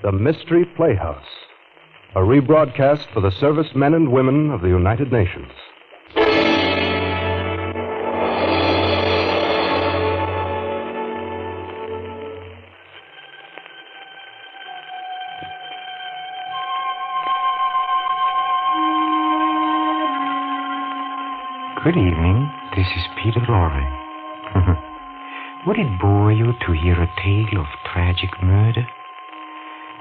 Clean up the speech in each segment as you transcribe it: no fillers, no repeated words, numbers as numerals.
The Mystery Playhouse, a rebroadcast for the servicemen and women of the United Nations. Good evening. This is Peter Lorre. Would it bore you to hear a tale of tragic murder?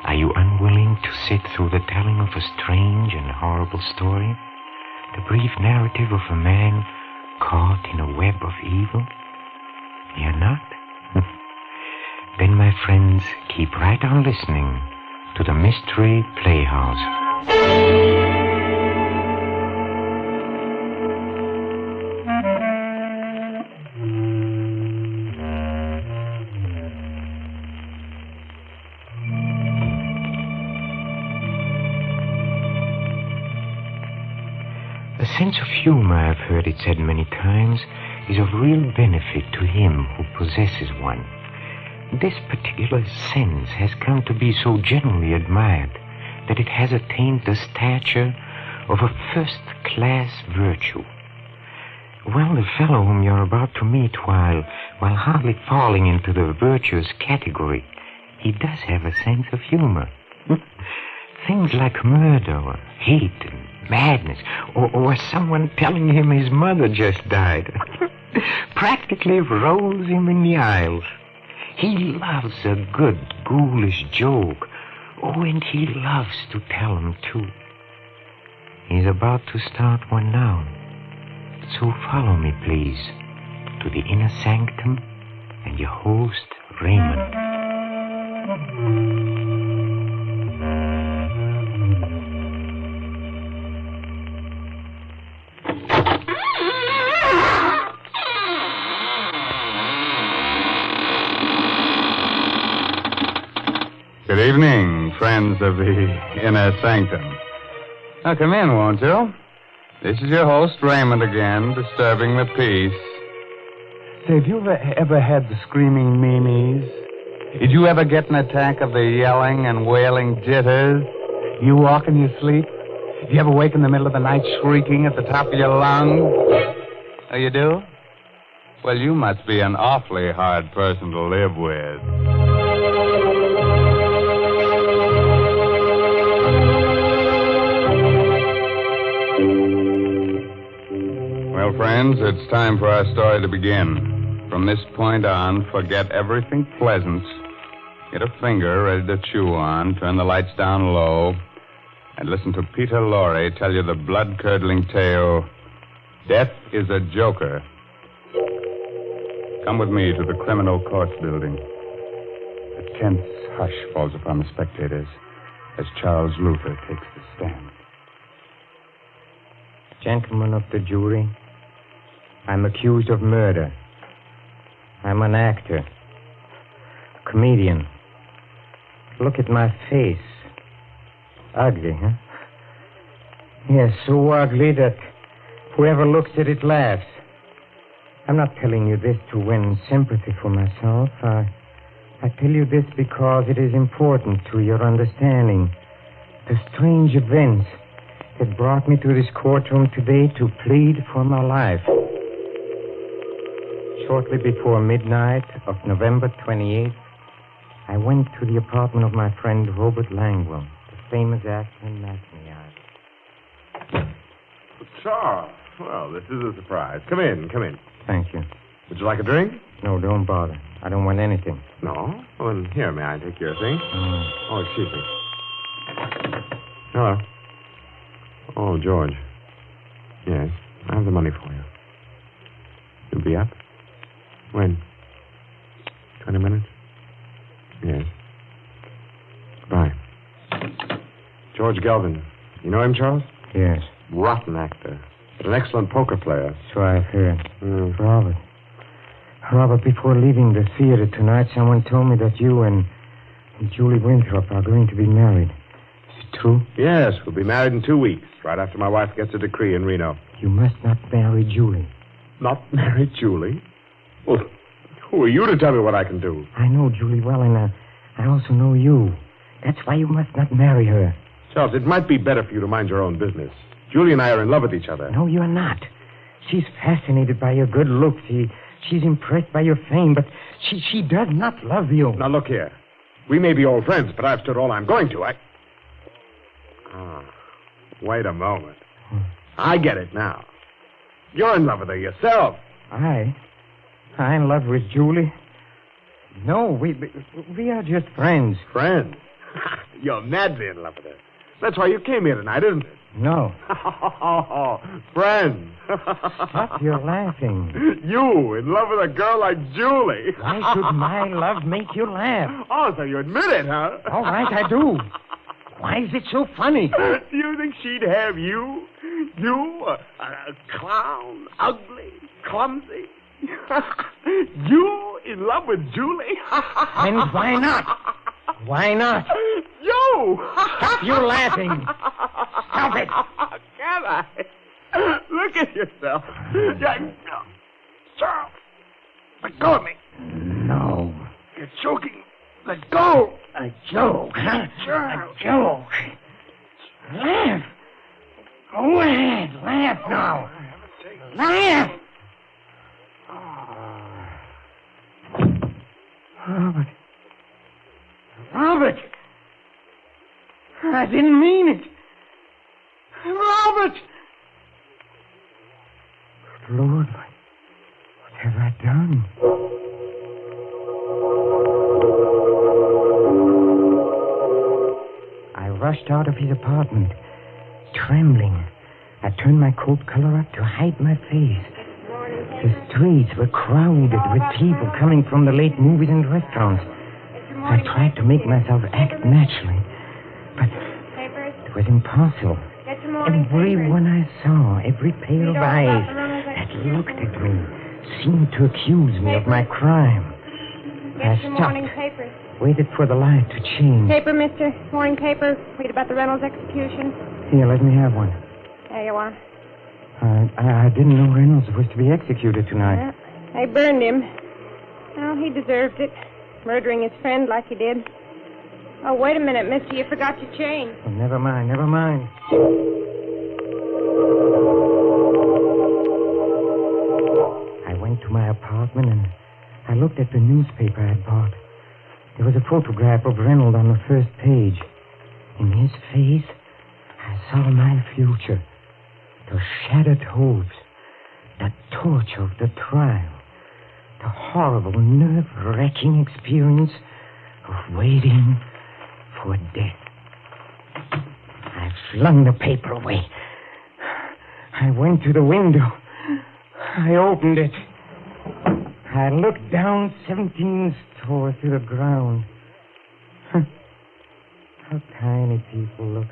Are you unwilling to sit through the telling of a strange and horrible story? The brief narrative of a man caught in a web of evil? You're not? Then, my friends, keep right on listening to the Mystery Playhouse. A sense of humor, I've heard it said many times, is of real benefit to him who possesses one. This particular sense has come to be so generally admired that it has attained the stature of a first-class virtue. Well, the fellow whom you're about to meet, while hardly falling into the virtuous category, he does have a sense of humor. Things like murder or hate and madness, or someone telling him his mother just died, practically rolls him in the aisles. He loves a good, ghoulish joke. Oh, and he loves to tell them, too. He's about to start one now. So follow me, please, to the inner sanctum and your host, Raymond. Good evening, friends of the Inner Sanctum. Now, come in, won't you? This is your host, Raymond, again, disturbing the peace. Say, have you ever had the screaming meanies? Did you ever get an attack of the yelling and wailing jitters? You walk in your sleep? Did you ever wake in the middle of the night shrieking at the top of your lungs? Oh, you do? Well, you must be an awfully hard person to live with. Well, friends, it's time for our story to begin. From this point on, forget everything pleasant. Get a finger ready to chew on, turn the lights down low, and listen to Peter Lorre tell you the blood-curdling tale, Death is a Joker. Come with me to the criminal courts building. A tense hush falls upon the spectators as Charles Luther takes the stand. Gentlemen of the jury, I'm accused of murder. I'm an actor, a comedian. Look at my face. Ugly, huh? Yes, so ugly that whoever looks at it laughs. I'm not telling you this to win sympathy for myself. I tell you this because it is important to your understanding the strange events that brought me to this courtroom today to plead for my life. Shortly before midnight of November 28th, I went to the apartment of my friend Robert Langwell, the famous actor and matinee artist. Charles, well, this is a surprise. Come in. Thank you. Would you like a drink? No, don't bother. I don't want anything. No? Well, then here, may I take your thing? Oh, excuse me. Hello. Oh, George. Yes, I have the money for you. You'll be up? When? 20 minutes? Yes. Goodbye. George Galvin. You know him, Charles? Yes. Rotten actor. But an excellent poker player. So I've heard. Robert, before leaving the theater tonight, someone told me that you and Julie Winthrop are going to be married. Is it true? Yes, we'll be married in 2 weeks, right after my wife gets a decree in Reno. You must not marry Julie. Not marry Julie? Well, who are you to tell me what I can do? I know Julie well, and I also know you. That's why you must not marry her. Charles, it might be better for you to mind your own business. Julie and I are in love with each other. No, you're not. She's fascinated by your good looks. She's impressed by your fame, but she does not love you. Now, look here. We may be old friends, but I've stood all I'm going to. Wait a moment. I get it now. You're in love with her yourself. I'm in love with Julie. No, we are just friends. Friends? You're madly in love with her. That's why you came here tonight, isn't it? No. Friends. Stop your laughing. You in love with a girl like Julie. Why should my love make you laugh? Oh, so you admit it, huh? All right, I do. Why is it so funny? Do you think she'd have you? You, a clown, ugly, clumsy. You in love with Julie? And why not? Why not? You! Stop your laughing. Stop it. Can I? Look at yourself. Charles, let go of me. No. You're choking. Let go. A joke, huh? Charles. A joke. Laugh. Go ahead. Laugh now. Laugh. Robert. Robert. I didn't mean it. Robert. Lord, what have I done? I rushed out of his apartment, trembling. I turned my coat collar up to hide my face. The streets were crowded with people coming from the late movies and restaurants. I tried to make myself act naturally, but it was impossible. Everyone I saw, every pair of eyes that looked at me, seemed to accuse me of my crime. I stopped, waited for the light to change. Paper, mister. Morning paper. Read about the Reynolds execution. Here, let me have one. There you are. I didn't know Reynolds was to be executed tonight. Yeah, they burned him. Well, he deserved it. Murdering his friend like he did. Oh, wait a minute, mister. You forgot your chain. Oh, never mind, never mind. I went to my apartment and I looked at the newspaper I had bought. There was a photograph of Reynolds on the first page. In his face, I saw my future. The shattered hopes, the torture of the trial, the horrible, nerve-wracking experience of waiting for death. I flung the paper away. I went to the window. I opened it. I looked down 17 stories to the ground. How tiny people look.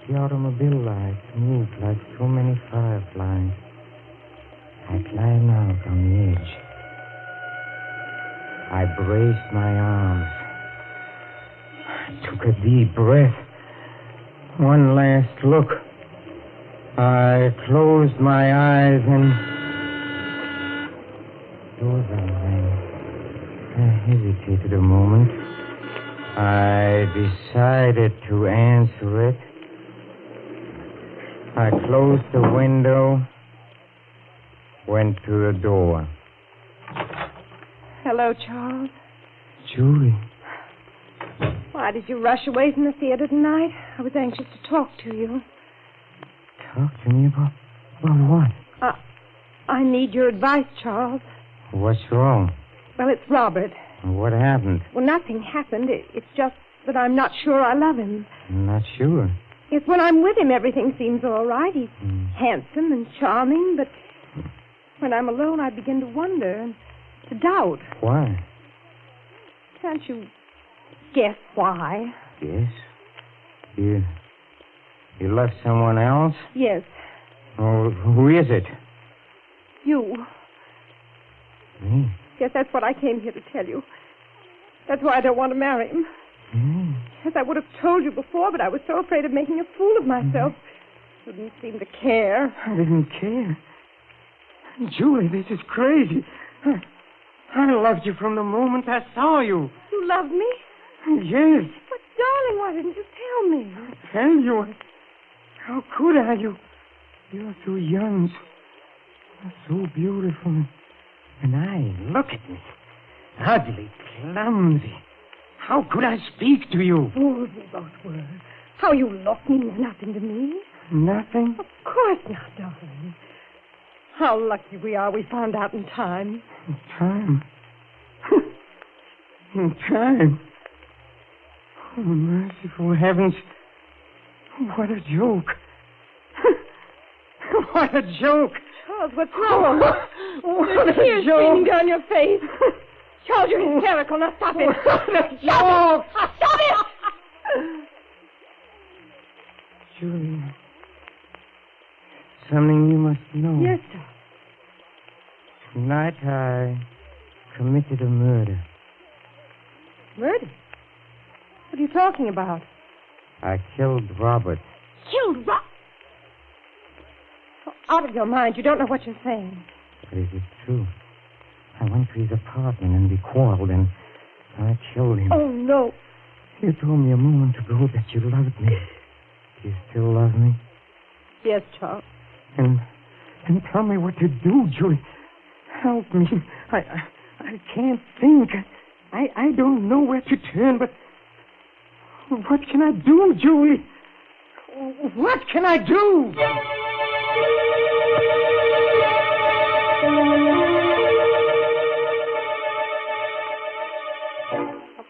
The automobile lights moved like so many fireflies. I climbed out on the edge. I braced my arms. I took a deep breath. One last look. I closed my eyes and... Doorbell rang. I hesitated a moment. I decided to answer it. I closed the window, went to the door. Hello, Charles. Julie. Why did you rush away from the theater tonight? I was anxious to talk to you. Talk to me about what? I need your advice, Charles. What's wrong? Well, it's Robert. What happened? Well, nothing happened. It's just that I'm not sure I love him. I'm not sure. Yes, when I'm with him, everything seems all right. He's handsome and charming, but when I'm alone, I begin to wonder and to doubt. Why? Can't you guess why? Yes. You love someone else? Yes, Oh, who is it? you. Me. Yes, that's what I came here to tell you. That's why I don't want to marry him. Yes, I would have told you before, but I was so afraid of making a fool of myself. You didn't seem to care. I didn't care. Julie, this is crazy. I loved you from the moment I saw you. You love me? Yes. darling, why didn't you tell me? Tell you? How could I? You're so young. You're so beautiful. And I, look at me. Ugly, clumsy. How could I speak to you? Fools we both were. How you looked means nothing to me. Nothing? Of course not, darling. How lucky we are we found out in time. In time? In time? Oh, merciful heavens. What a joke. What a joke. Charles, what's wrong? What There's a tears joke. streaming down your face. Charles, you're hysterical. Now stop it. What a joke. Stop it! Julia. Something you must know. Yes, sir. Tonight I committed a murder. Murder? What are you talking about? I killed Robert. Killed Rob? Oh, out of your mind. You don't know what you're saying. But is it true? I went to his apartment and we quarreled and I killed him. Oh, no. You told me a moment ago that you loved me. Do you still love me? Yes, Charles. And tell me what to do, Julie. Help me. I can't think. I don't know where to turn, but what can I do, Julie? What can I do? Now,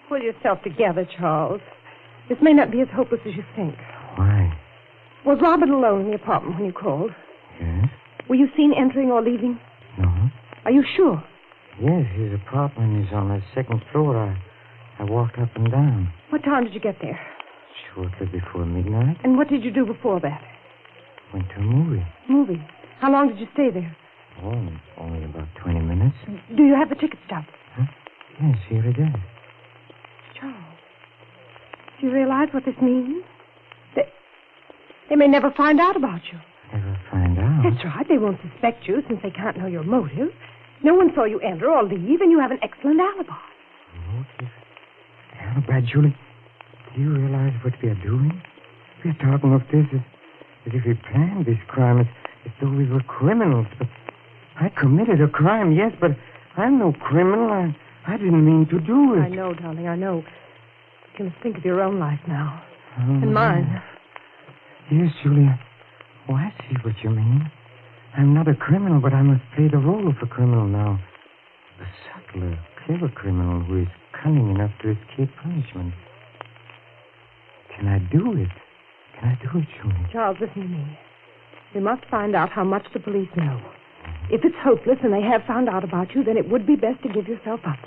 pull yourself together, Charles. This may not be as hopeless as you think. Why? Was Robert alone in the apartment when you called? Yes? Were you seen entering or leaving? No? Are you sure? Yes, his apartment is on the second floor. I walked up and down. What time did you get there? Shortly before midnight. And what did you do before that? Went to a movie. Movie. How long did you stay there? Oh, only about 20 minutes. Do you have the ticket stub? Huh? Yes, here it is. Charles, do you realize what this means? They may never find out about you. Never find out. That's right. They won't suspect you since they can't know your motive. No one saw you enter or leave, and you have an excellent alibi. Motive? Alibi, Julie. Do you realize what we are doing? We are talking of this as if we planned this crime, as though we were criminals. But I committed a crime, yes, but I'm no criminal. I didn't mean to do it. I know, darling, I know. You must think of your own life now. Oh, And mine. Yes, Julia. Oh, I see what you mean. I'm not a criminal, but I must play the role of a criminal now. A subtle, clever criminal who is cunning enough to escape punishment. Can I do it? Can I do it, Julia? Charles, listen to me. We must find out how much the police know. If it's hopeless and they have found out about you, then it would be best to give yourself up.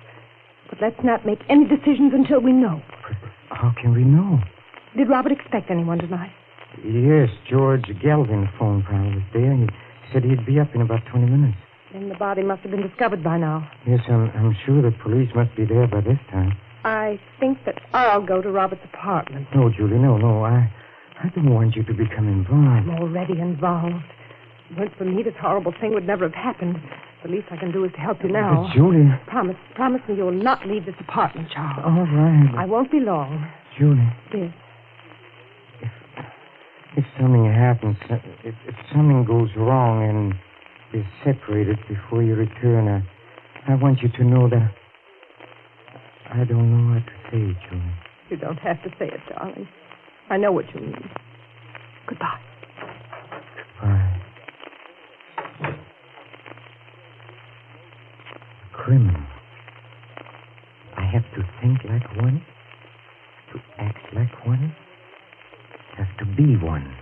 But let's not make any decisions until we know. But how can we know? Did Robert expect anyone tonight? Yes, George Galvin phoned while I was there. He said he'd be up in about 20 minutes. Then the body must have been discovered by now. Yes, I'm sure the police must be there by this time. I think that I'll go to Robert's apartment. No, Julie, no. I don't want you to become involved. I'm already involved. If it weren't for me, this horrible thing would never have happened. The least I can do is to help you now. But, Julie... Promise me you'll not leave this apartment, Charles. All right. I won't be long. Julie, Yes. if something happens, if something goes wrong and we're separated before you return, I want you to know that I don't know what to say, Julie. You don't have to say it, darling. I know what you mean. Goodbye. Goodbye. A criminal. I have to think like one, to act like one, have to be one.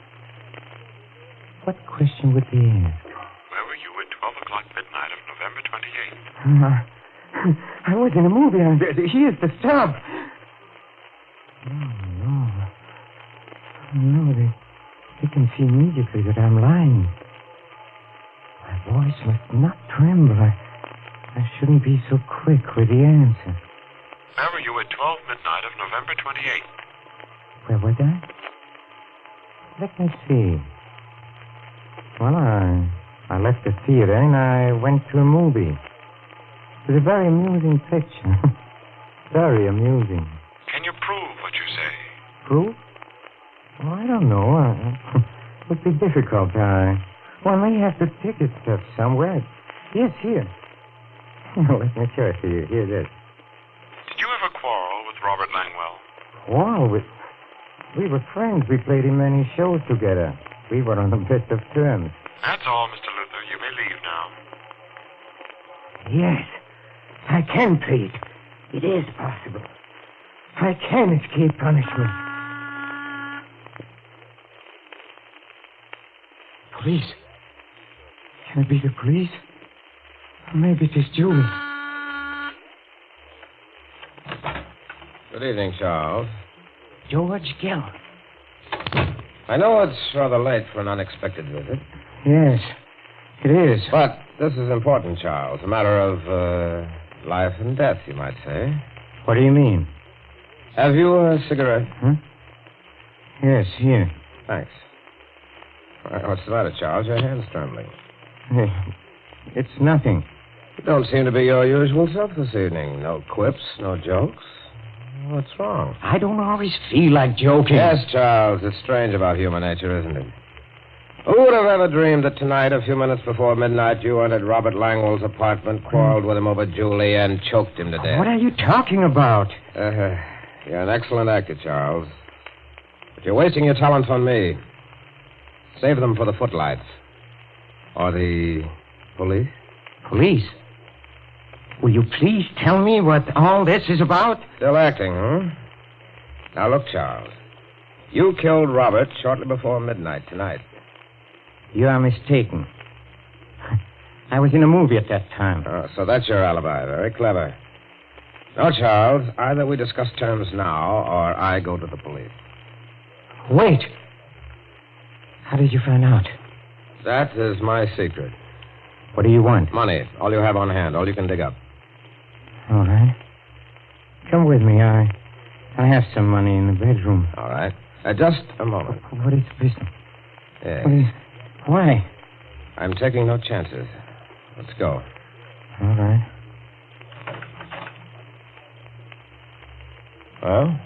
What question would they ask? Where were you at 12 o'clock midnight of November 28th? I was in a movie. Here's the stub. No, they can see immediately that I'm lying. My voice must not tremble. I shouldn't be so quick with the answer. Where were you at 12 midnight of November 28th? Where was I? Let me see. Well, I left the theater and I went to a movie. It was a very amusing picture. Very amusing. Can you prove what you say? Proof? Oh, I don't know. It would be difficult. One may have to take it somewhere. Yes, here. Let me show it to you. Here it is. Did you ever quarrel with Robert Langwell? Quarrel with... We were friends. We played in many shows together. We were on the best of terms. That's all, Mr. Luther. You may leave now. Yes. I can, Pete. It is possible. I can escape punishment. Police. Can it be the police? Or maybe it is Julie. Good evening, Charles. George Gill. I know it's rather late for an unexpected visit. Yes, it is. But this is important, Charles. A matter of life and death, you might say. What do you mean? Have you a cigarette? Huh? Yes, here. Thanks. What's the matter, Charles? Your hand's trembling. It's nothing. You don't seem to be your usual self this evening. No quips, no jokes. What's wrong? I don't always feel like joking. Yes, Charles. It's strange about human nature, isn't it? Who would have ever dreamed that tonight, a few minutes before midnight, you entered Robert Langwell's apartment, quarreled with him over Julie, and choked him to death? What are you talking about? You're an excellent actor, Charles. But you're wasting your talents on me. Save them for the footlights. Or the police. Police? Will you please tell me what all this is about? Still acting, huh? Now, look, Charles. You killed Robert shortly before midnight tonight. You are mistaken. I was in a movie at that time. Oh, so that's your alibi. Very clever. No, Charles. Either we discuss terms now, or I go to the police. Wait. How did you find out? That is my secret. What do you want? Money. All you have on hand. All you can dig up. All right. Come with me. I have some money in the bedroom. All right. Just a moment. What is the business? Yes. Why? I'm taking no chances. Let's go. All right. Well,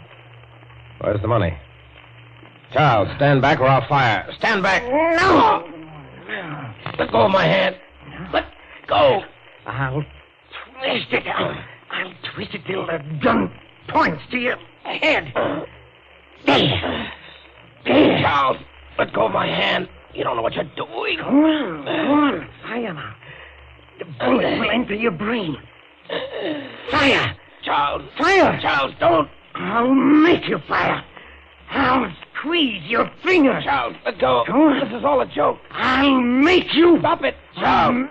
where's the money? Charles, stand back or I'll fire. Stand back. No! Let go of my hand. Let go. I'll twist it. I'll twist it till the gun points to your head. There. Charles, let go of my hand. You don't know what you're doing. Go on. Fire now. The bullet will enter your brain. Fire. Charles. Fire. Charles, don't. I'll make you fire. I'll squeeze your fingers. Charles, let go. Go on. This is all a joke. I'll make you. Stop it, Charles.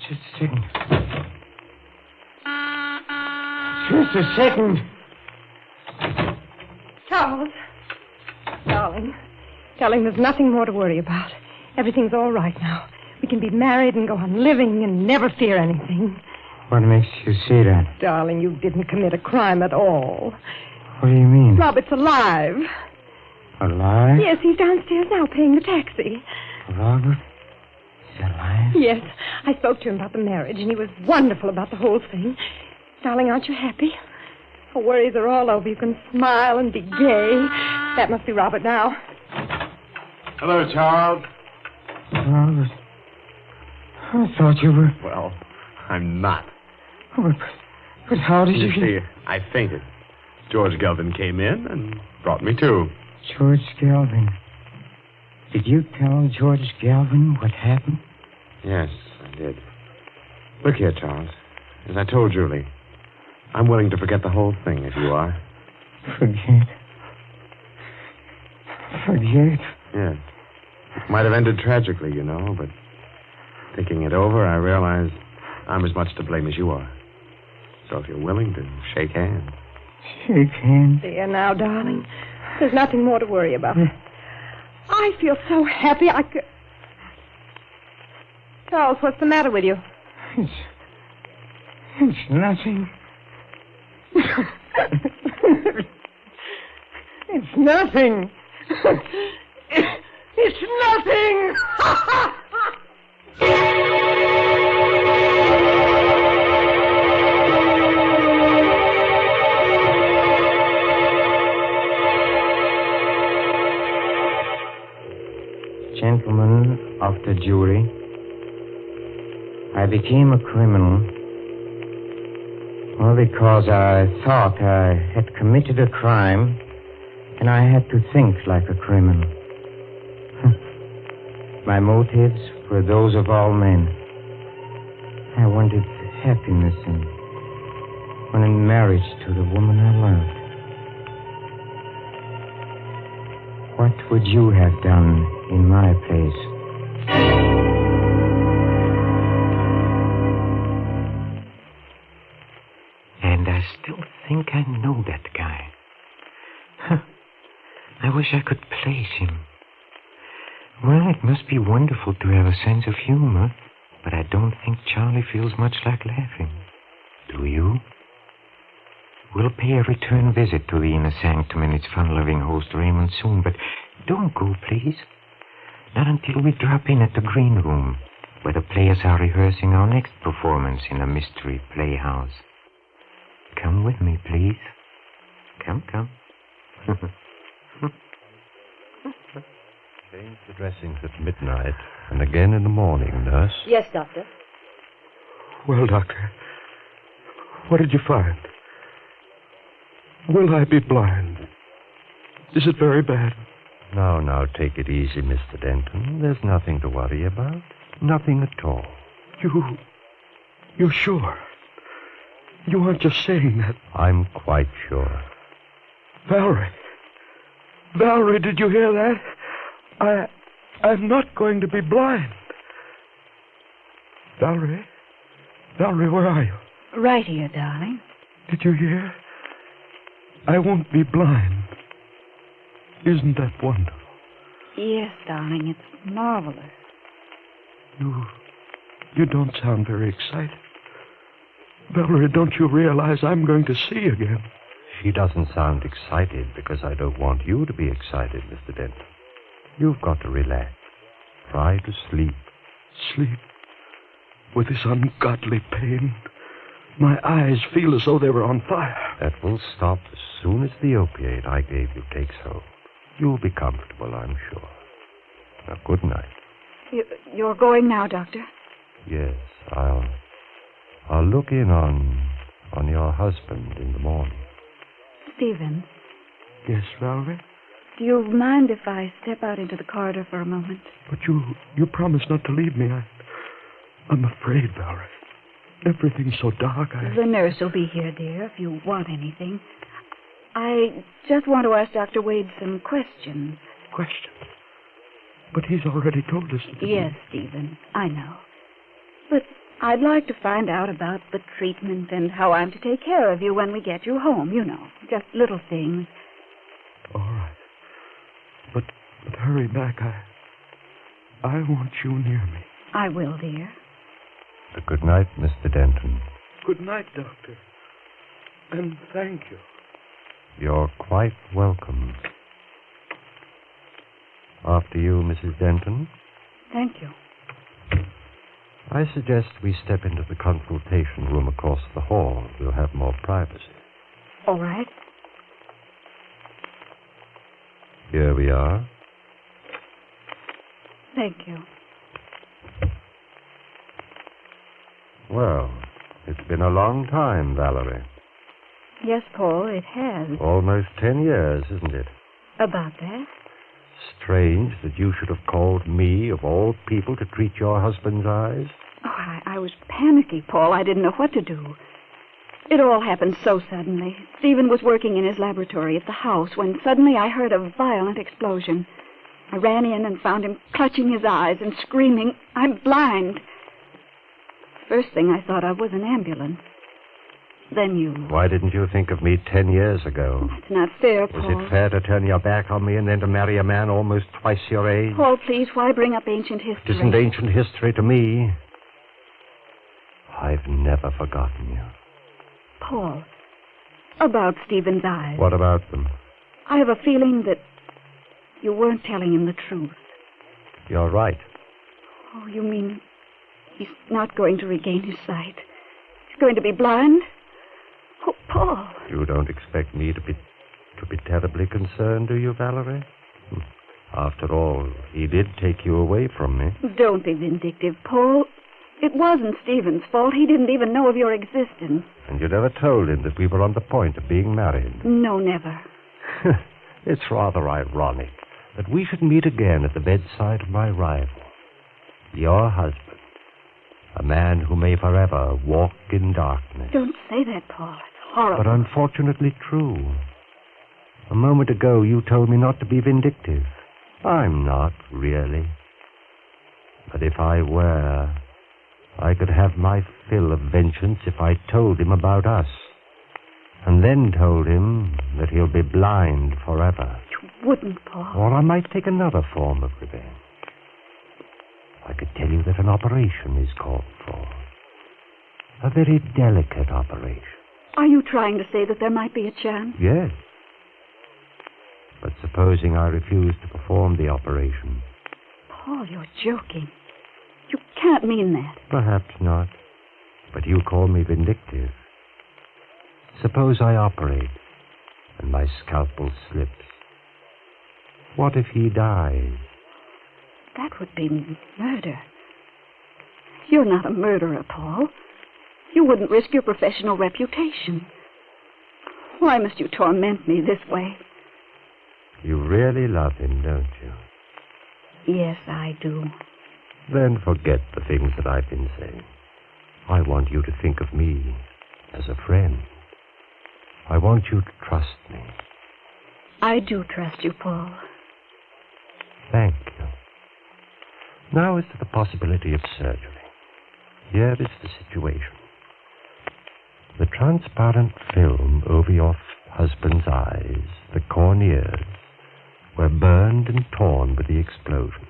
Just a second. Just a second. Charles. Darling, there's nothing more to worry about. Everything's all right now. We can be married and go on living and never fear anything. What makes you say that? Darling, you didn't commit a crime at all. What do you mean? Robert's alive. Alive? Yes, he's downstairs now paying the taxi. Robert is alive? Yes, I spoke to him about the marriage, and he was wonderful about the whole thing. Darling, aren't you happy? Our worries are all over. You can smile and be gay. That must be Robert now. Hello, Charles. Robert, I thought you were... Well, I'm not. But how did you... You see, I fainted. George Galvin came in and brought me to. George Galvin. Did you tell George Galvin what happened? Yes, I did. Look here, Charles. As I told Julie, I'm willing to forget the whole thing if you are. Forget? Yes. It might have ended tragically, you know, but thinking it over, I realize I'm as much to blame as you are. So if you're willing to shake hands. Shake hands? There now, darling. There's nothing more to worry about. I feel so happy I could... Charles, what's the matter with you? It's nothing. It's nothing. It's nothing. Dr. Julie. I became a criminal. Well, because I thought I had committed a crime, and I had to think like a criminal. My motives were those of all men. I wanted happiness and wanted marriage to the woman I loved. What would you have done in my place? And I still think I know that guy. I wish I could place him. Well, it must be wonderful to have a sense of humor, but I don't think Charlie feels much like laughing. Do you? We'll pay a return visit to the inner sanctum and its fun-loving host Raymond soon, but don't go, please. Not until we drop in at the green room, where the players are rehearsing our next performance in a mystery playhouse. Come with me, please. Come. Change the dressings at midnight and again in the morning, nurse. Yes, Doctor. Well, Doctor, what did you find? Will I be blind? Is it very bad? Now, take it easy, Mr. Denton. There's nothing to worry about. Nothing at all. You're sure? You aren't just saying that. I'm quite sure. Valerie, did you hear that? I'm not going to be blind. Valerie, where are you? Right here, darling. Did you hear? I won't be blind. Isn't that wonderful? Yes, darling, it's marvelous. You don't sound very excited. Valerie, don't you realize I'm going to see again? She doesn't sound excited because I don't want you to be excited, Mr. Denton. You've got to relax. Try to sleep. Sleep? With this ungodly pain? My eyes feel as though they were on fire. That will stop as soon as the opiate I gave you takes hold. You'll be comfortable, I'm sure. Now, good night. You're going now, Doctor? Yes, I'll look in on your husband in the morning. Stephen. Yes, Valerie? Do you mind if I step out into the corridor for a moment? But you promised not to leave me. I'm afraid, Valerie. Everything's so dark. The nurse will be here, dear, if you want anything. I just want to ask Dr. Wade some questions. Questions? But he's already told us. Yes, Stephen, I know. But I'd like to find out about the treatment and how I'm to take care of you when we get you home, you know. Just little things. All right. But hurry back. I want you near me. I will, dear. Good night, Mr. Denton. Good night, Doctor. And thank you. You're quite welcome. After you, Mrs. Denton. Thank you. I suggest we step into the consultation room across the hall. We'll have more privacy. All right. Here we are. Thank you. Well, it's been a long time, Valerie. Yes, Paul, it has. Almost 10 years, isn't it? About that? Strange that you should have called me, of all people, to treat your husband's eyes. Oh, I was panicky, Paul. I didn't know what to do. It all happened so suddenly. Stephen was working in his laboratory at the house when suddenly I heard a violent explosion. I ran in and found him clutching his eyes and screaming, "I'm blind." First thing I thought of was an ambulance. Then you. Why didn't you think of me 10 years ago? That's not fair, Paul. Was it fair to turn your back on me and then to marry a man almost twice your age? Paul, please, why bring up ancient history? It isn't ancient history to me. I've never forgotten you. Paul, about Stephen's eyes. What about them? I have a feeling that you weren't telling him the truth. You're right. Oh, you mean he's not going to regain his sight? He's going to be blind? Oh, Paul. You don't expect me to be terribly concerned, do you, Valerie? After all, he did take you away from me. Don't be vindictive, Paul. It wasn't Stephen's fault. He didn't even know of your existence. And you never told him that we were on the point of being married. No, never. It's rather ironic that we should meet again at the bedside of my rival. Your husband. A man who may forever walk in darkness. Don't say that, Paul. It's horrible. But unfortunately true. A moment ago, you told me not to be vindictive. I'm not, really. But if I were, I could have my fill of vengeance if I told him about us. And then told him that he'll be blind forever. You wouldn't, Paul. Or I might take another form of revenge. I could tell you that an operation is called for. A very delicate operation. Are you trying to say that there might be a chance? Yes. But supposing I refuse to perform the operation? Paul, you're joking. You can't mean that. Perhaps not. But you call me vindictive. Suppose I operate and my scalpel slips. What if he dies? That would be murder. You're not a murderer, Paul. You wouldn't risk your professional reputation. Why must you torment me this way? You really love him, don't you? Yes, I do. Then forget the things that I've been saying. I want you to think of me as a friend. I want you to trust me. I do trust you, Paul. Thank you. Now as to the possibility of surgery. Here is the situation. The transparent film over your husband's eyes, the corneas, were burned and torn with the explosion.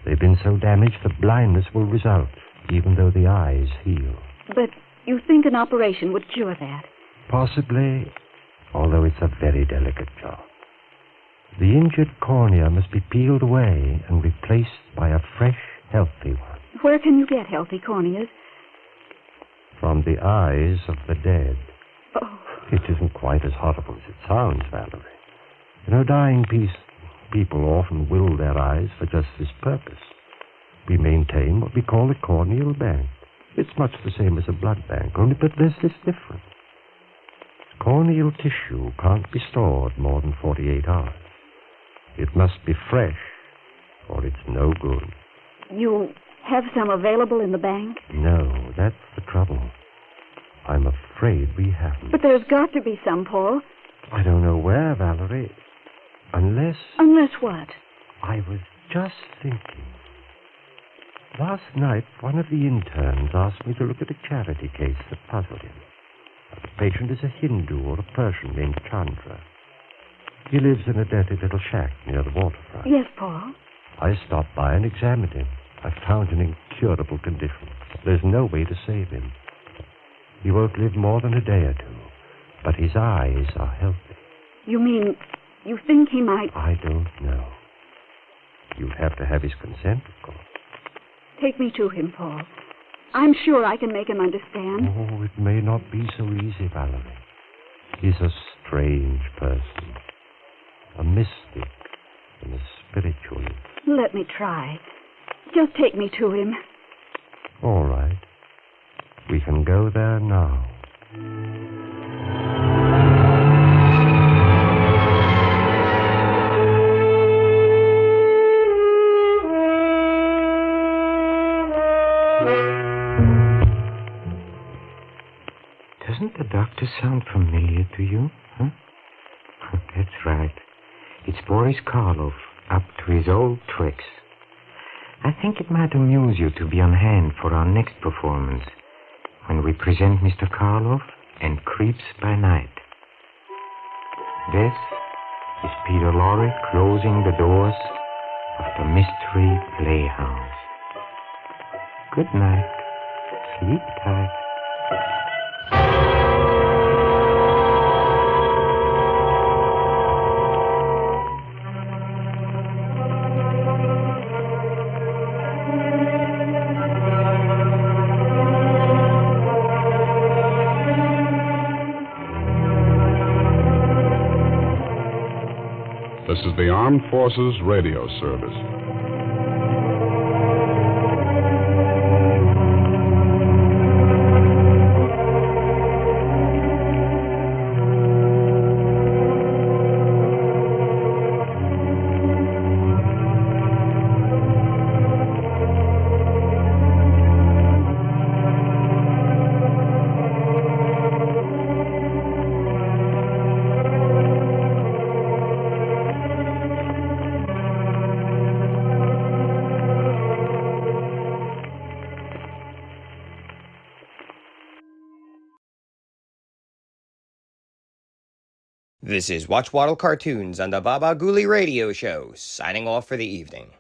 They've been so damaged that blindness will result, even though the eyes heal. But you think an operation would cure that? Possibly, although it's a very delicate job. The injured cornea must be peeled away and replaced by a fresh, healthy one. Where can you get healthy corneas? From the eyes of the dead. Oh. It isn't quite as horrible as it sounds, Valerie. You know, dying people often will their eyes for just this purpose. We maintain what we call a corneal bank. It's much the same as a blood bank, only but there's this difference. Corneal tissue can't be stored more than 48 hours. It must be fresh, or it's no good. You have some available in the bank? No, that's the trouble. I'm afraid we haven't. But there's got to be some, Paul. I don't know where, Valerie. Unless... Unless what? I was just thinking. Last night, one of the interns asked me to look at a charity case that puzzled him. The patient is a Hindu or a Persian named Chandra. He lives in a dirty little shack near the waterfront. Yes, Paul. I stopped by and examined him. I found an incurable condition. There's no way to save him. He won't live more than a day or two, but his eyes are healthy. You mean you think he might... I don't know. You'd have to have his consent, of course. Take me to him, Paul. I'm sure I can make him understand. Oh, it may not be so easy, Valerie. He's a strange person. A mystic and a spiritualist. Let me try. Just take me to him. All right. We can go there now. Doesn't the doctor sound familiar to you? Huh? That's right. It's Boris Karloff, up to his old tricks. I think it might amuse you to be on hand for our next performance, when we present Mr. Karloff and Creeps by Night. This is Peter Lorre closing the doors of the Mystery Playhouse. Good night. Sleep tight. The is the Armed Forces Radio Service. This is Watch Waddle Cartoons on the Baba Ghoulie Radio Show, signing off for the evening.